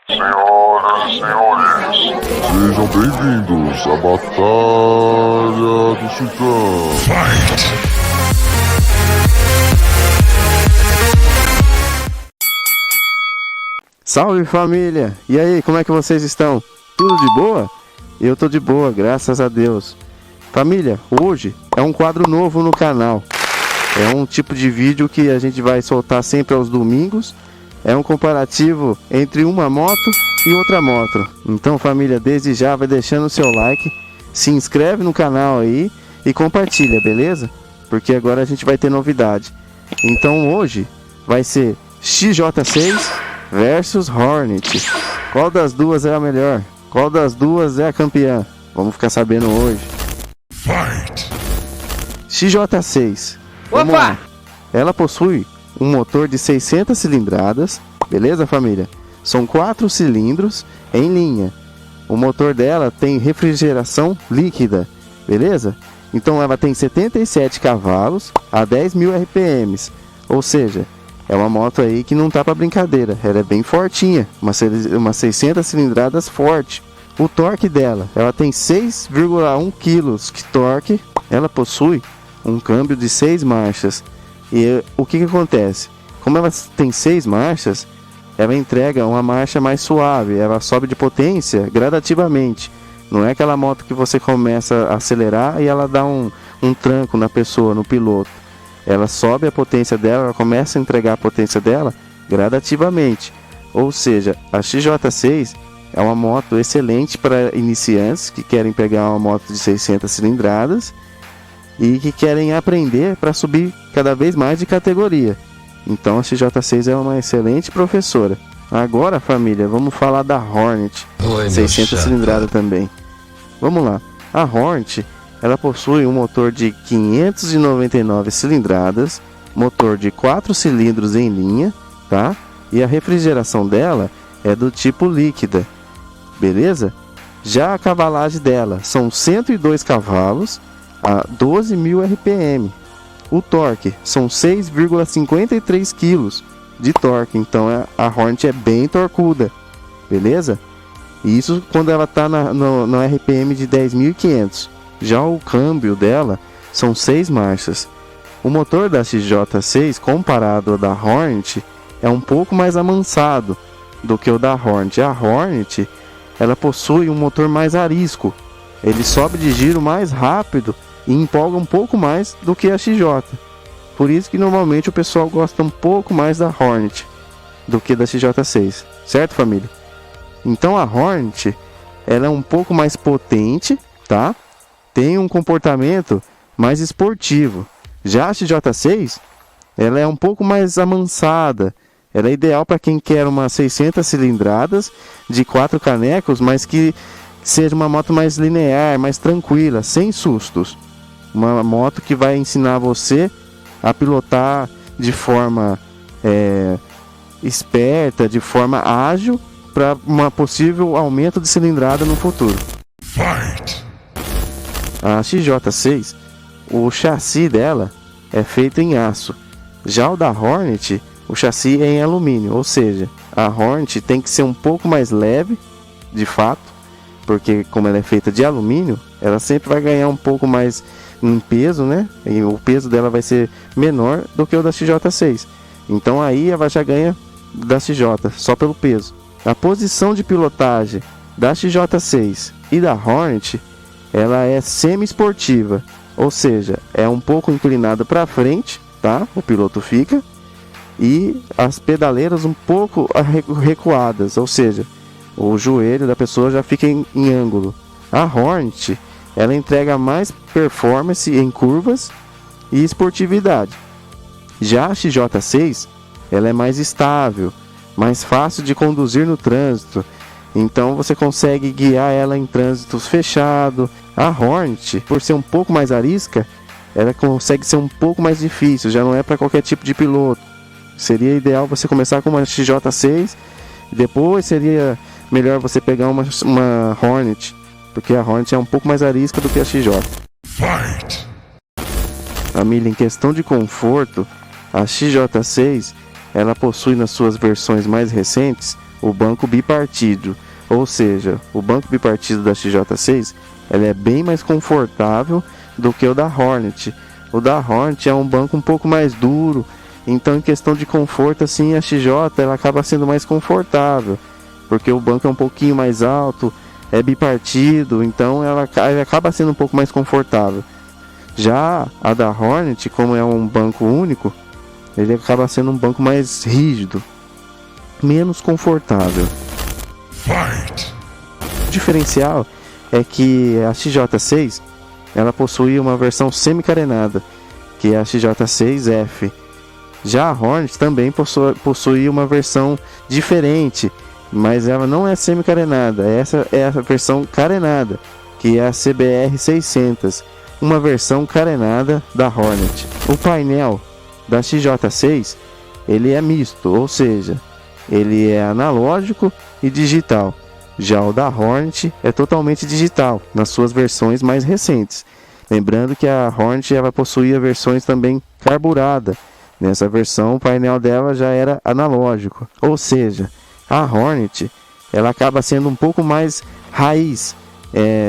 Senhoras e senhores, sejam bem-vindos à Batalha do Titã. Fight! Salve família! E aí, como é que vocês estão? Tudo de boa? Eu tô de boa, graças a Deus. Família, hoje é um quadro novo no canal. É um tipo de vídeo que a gente vai soltar sempre aos domingos. É um comparativo entre uma moto e outra moto. Então família, desde já vai deixando o seu like, se inscreve no canal aí e compartilha, beleza? Porque agora a gente vai ter novidade. Então hoje vai ser XJ6 versus Hornet. Qual das duas é a melhor? Qual das duas é a campeã? Vamos ficar sabendo hoje. Fight! XJ6. Vamos lá. Ela possui um motor de 600 cilindradas, beleza família? São 4 cilindros em linha. O motor dela tem refrigeração líquida, beleza? Então ela tem 77 cavalos a 10.000 RPMs, ou seja, é uma moto aí que não tá para brincadeira, ela é bem fortinha, uma 600 cilindradas forte. O torque dela, ela tem 6,1 kg de torque, ela possui um câmbio de 6 marchas. E o que acontece? Como ela tem 6 marchas, ela entrega uma marcha mais suave, ela sobe de potência gradativamente. Não é aquela moto que você começa a acelerar e ela dá um tranco na pessoa, no piloto. Ela sobe a potência dela, ela começa a entregar a potência dela gradativamente. Ou seja, a XJ6 é uma moto excelente para iniciantes que querem pegar uma moto de 600 cilindradas e que querem aprender para subir cada vez mais de categoria. Então a XJ6 é uma excelente professora. Agora família, vamos falar da Hornet. 600 cilindrada também. Vamos lá. A Hornet, ela possui um motor de 599 cilindradas, motor de 4 cilindros em linha, tá? E a refrigeração dela é do tipo líquida, beleza? Já a cavalagem dela são 102 cavalos a 12.000 RPM. O torque são 6,53 kg de torque. Então a Hornet é bem torcuda, beleza? Isso quando ela está no RPM de 10.500. Já o câmbio dela são 6 marchas. O motor da XJ6 comparado ao da Hornet é um pouco mais amansado do que o da Hornet. A Hornet ela possui um motor mais arisco. Ele sobe de giro mais rápido e empolga um pouco mais do que a XJ. Por isso que normalmente o pessoal gosta um pouco mais da Hornet do que da XJ6, certo família? Então a Hornet ela é um pouco mais potente, tá? Tem um comportamento mais esportivo. Já a XJ6 ela é um pouco mais amansada. Ela é ideal para quem quer uma 600 cilindradas de 4 canecos, mas que seja uma moto mais linear, mais tranquila, sem sustos. Uma moto que vai ensinar você a pilotar de forma esperta, de forma ágil, para um possível aumento de cilindrada no futuro. Fight! A XJ6, o chassi dela é feito em aço. Já o da Hornet, o chassi é em alumínio, ou seja, a Hornet tem que ser um pouco mais leve, de fato, porque como ela é feita de alumínio, ela sempre vai ganhar um pouco mais em peso, né? E o peso dela vai ser menor do que o da XJ6. Então aí ela já ganha da XJ, só pelo peso. A posição de pilotagem da XJ6 e da Hornet, ela é semi-esportiva, ou seja, é um pouco inclinada para frente, tá? O piloto fica, e as pedaleiras um pouco recuadas, ou seja, o joelho da pessoa já fica em ângulo. A Hornet ela entrega mais performance em curvas e esportividade. Já a XJ6 ela é mais estável, mais fácil de conduzir no trânsito. Então você consegue guiar ela em trânsitos fechados. A Hornet, por ser um pouco mais arisca, ela consegue ser um pouco mais difícil. Já não é para qualquer tipo de piloto. Seria ideal você começar com uma XJ6 e depois seria melhor você pegar uma Hornet, porque a Hornet é um pouco mais arisca do que a XJ. Fight! Família, em questão de conforto, a XJ6 ela possui nas suas versões mais recentes o banco bipartido. Ou seja, o banco bipartido da XJ6 ele é bem mais confortável do que o da Hornet. O da Hornet é um banco um pouco mais duro, então em questão de conforto assim, a XJ ela acaba sendo mais confortável, porque o banco é um pouquinho mais alto, é bipartido, então ela acaba sendo um pouco mais confortável. Já a da Hornet, como é um banco único, ele acaba sendo um banco mais rígido, menos confortável. Fight! O diferencial é que a XJ6 ela possui uma versão semi-carenada, que é a XJ6F. Já a Hornet também possui uma versão diferente, mas ela não é semi-carenada. Essa é a versão carenada, que é a CBR600, uma versão carenada da Hornet. O painel da XJ6 ele é misto, ou seja, ele é analógico e digital. Já o da Hornet é totalmente digital, nas suas versões mais recentes. Lembrando que a Hornet ela possuía versões também carburada. Nessa versão o painel dela já era analógico. Ou seja, a Hornet ela acaba sendo um pouco mais raiz,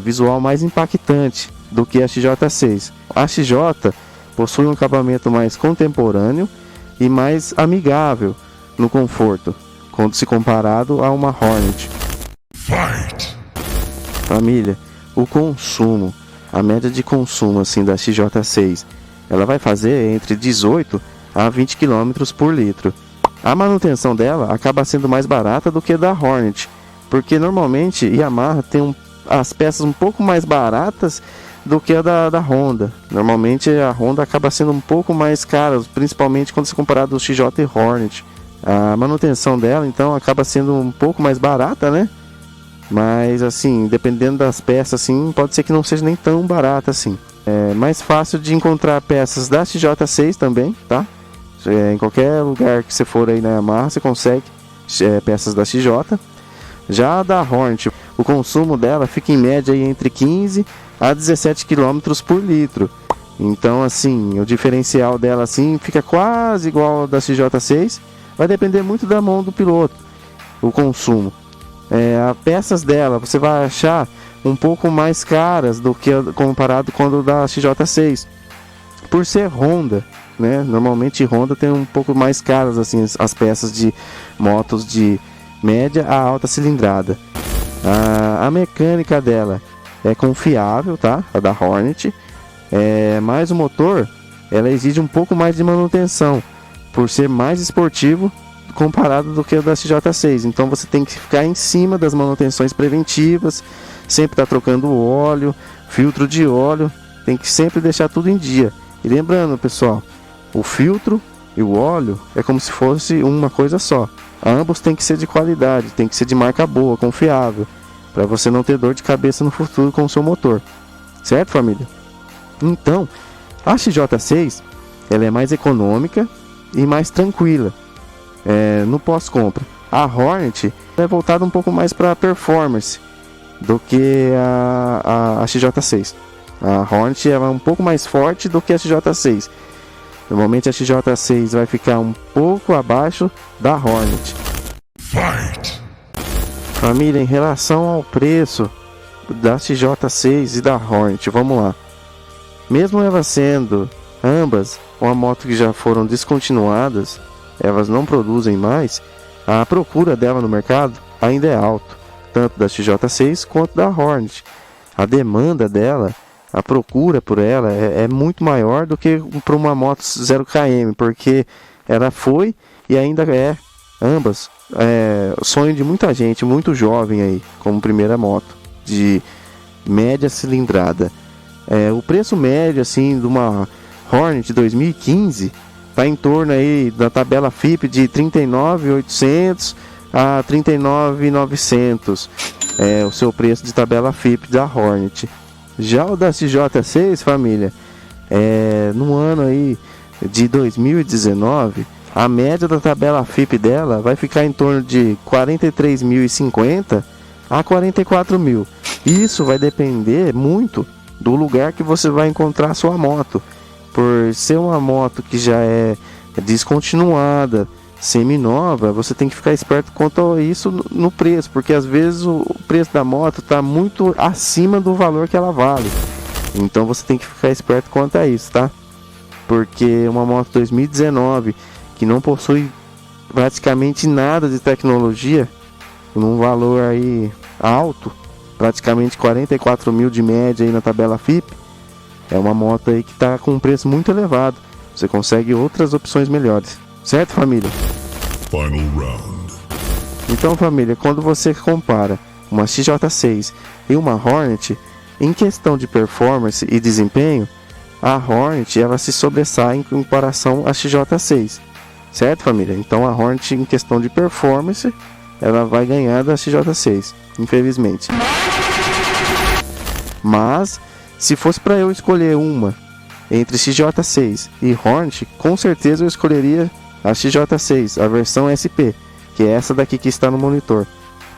visual mais impactante do que a XJ6. A XJ possui um acabamento mais contemporâneo e mais amigável no conforto, quando se comparado a uma Hornet. Fight! Família, o consumo, a média de consumo assim da XJ6, ela vai fazer entre 18 a 20 km por litro. A manutenção dela acaba sendo mais barata do que a da Hornet, porque normalmente Yamaha tem as peças um pouco mais baratas do que a da Honda. Normalmente a Honda acaba sendo um pouco mais cara, principalmente quando se comparado ao XJ e Hornet. A manutenção dela então acaba sendo um pouco mais barata, né? Mas assim, dependendo das peças assim, pode ser que não seja nem tão barata assim. É mais fácil de encontrar peças da XJ6 também, tá? Em qualquer lugar que você for aí na Yamaha, você consegue peças da XJ. Já a da Hornet, o consumo dela fica em média aí entre 15 a 17 km por litro. Então assim, o diferencial dela assim fica quase igual ao da XJ6. Vai depender muito da mão do piloto, o consumo. As peças dela você vai achar um pouco mais caras do que comparado com o da XJ6, por ser Honda, né? Normalmente Honda tem um pouco mais caras assim as peças de motos de média a alta cilindrada. A mecânica dela é confiável, tá? A da Hornet, mas o motor ela exige um pouco mais de manutenção, por ser mais esportivo comparado do que o da XJ6. Então você tem que ficar em cima das manutenções preventivas, sempre estar trocando o óleo, filtro de óleo, tem que sempre deixar tudo em dia. E lembrando, pessoal, o filtro e o óleo é como se fosse uma coisa só. Ambos têm que ser de qualidade, tem que ser de marca boa, confiável, para você não ter dor de cabeça no futuro com o seu motor. Certo, família? Então, a XJ6 ela é mais econômica e mais tranquila no pós-compra. A Hornet é voltada um pouco mais para performance do que a XJ6. A Hornet é um pouco mais forte do que a XJ6. Normalmente a XJ6 vai ficar um pouco abaixo da Hornet. Fight! Família, em relação ao preço da XJ6 e da Hornet, vamos lá. Mesmo elas sendo ambas uma moto que já foram descontinuadas, elas não produzem mais, a procura dela no mercado ainda é alta, tanto da XJ6 quanto da Hornet. A demanda dela, a procura por ela é muito maior do que para uma moto 0 km, porque ela foi e ainda é, ambas, sonho de muita gente, muito jovem aí, como primeira moto de média cilindrada. O preço médio assim de uma Hornet 2015 está em torno aí da tabela FIP de 39.800 a 39.900, o seu preço de tabela FIP da Hornet. Já o da XJ6, família, no ano aí de 2019, a média da tabela FIP dela vai ficar em torno de 43.050 a 44.000. Isso vai depender muito do lugar que você vai encontrar a sua moto. Por ser uma moto que já é descontinuada, seminova, você tem que ficar esperto quanto a isso no preço, porque às vezes o preço da moto está muito acima do valor que ela vale. Então você tem que ficar esperto quanto a isso, tá? Porque uma moto 2019 que não possui praticamente nada de tecnologia, num valor aí alto, praticamente 44 mil de média aí na tabela FIPE, é uma moto aí que está com um preço muito elevado. Você consegue outras opções melhores, certo, família? Final round. Então, família, quando você compara uma XJ6 e uma Hornet, em questão de performance e desempenho, a Hornet ela se sobressai em comparação à XJ6, certo, família? Então a Hornet, em questão de performance, ela vai ganhar da XJ6, infelizmente. Mas se fosse para eu escolher uma entre XJ6 e Hornet, com certeza eu escolheria a XJ6, a versão SP, que é essa daqui que está no monitor.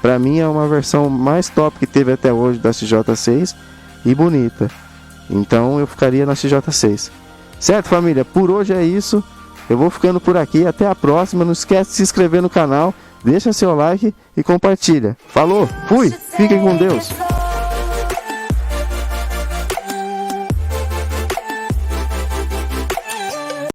Para mim é uma versão mais top que teve até hoje da XJ6 e bonita. Então eu ficaria na XJ6. Certo, família? Por hoje é isso. Eu vou ficando por aqui. Até a próxima. Não esquece de se inscrever no canal, deixa seu like e compartilha. Falou, fui, fiquem com Deus.